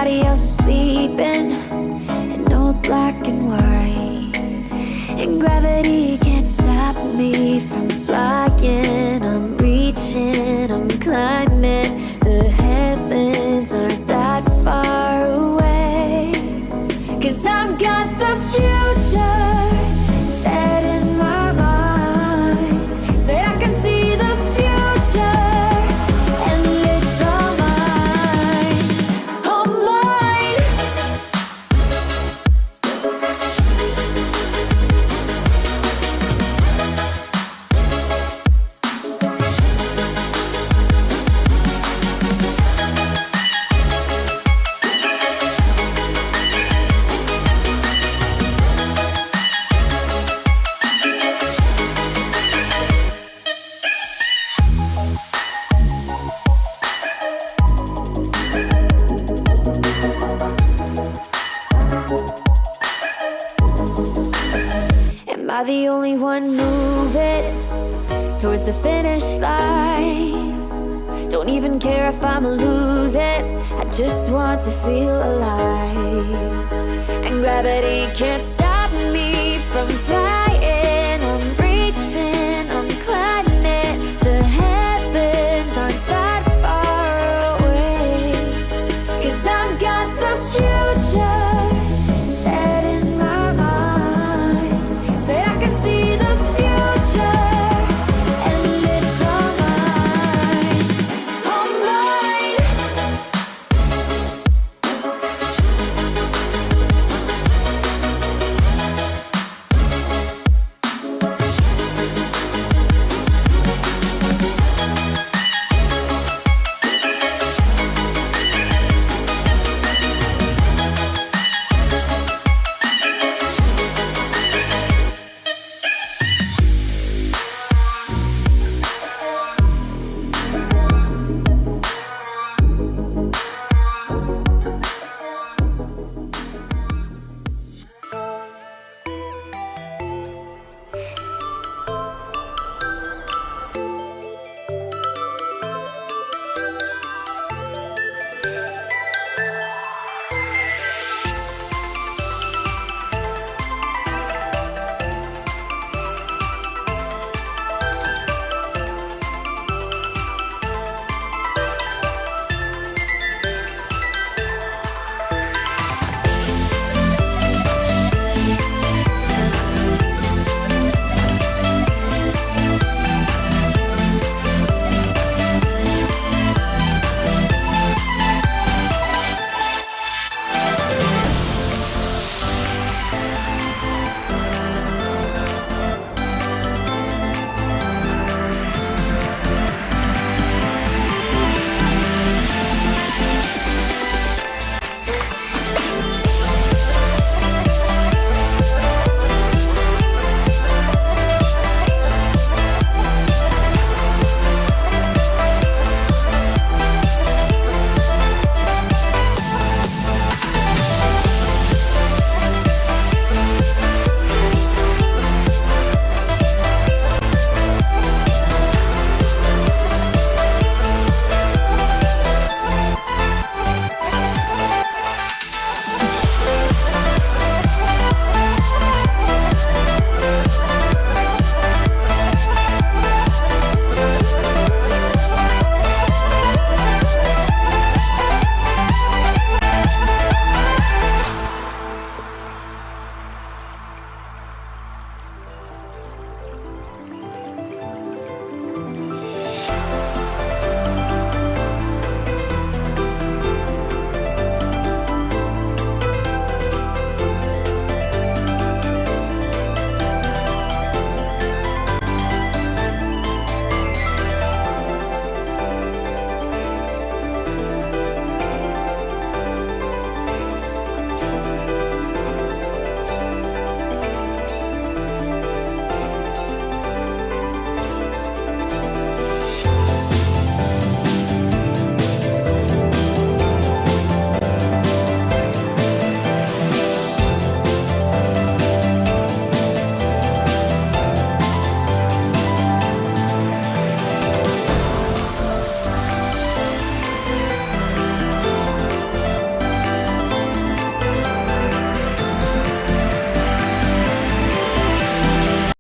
everybody else sleeping in old black and white, and gravity can't stop me from flying. I'm reaching, I'm climbing. The heavens aren't that far away, 'cause I've got the future set in my mind. Said I can see the future, and it's all mine, all mine. Am I the only one moving towards the finish line? Don't even care if I'ma lose it, I just want to feel alive. And gravity can't stop me from flying.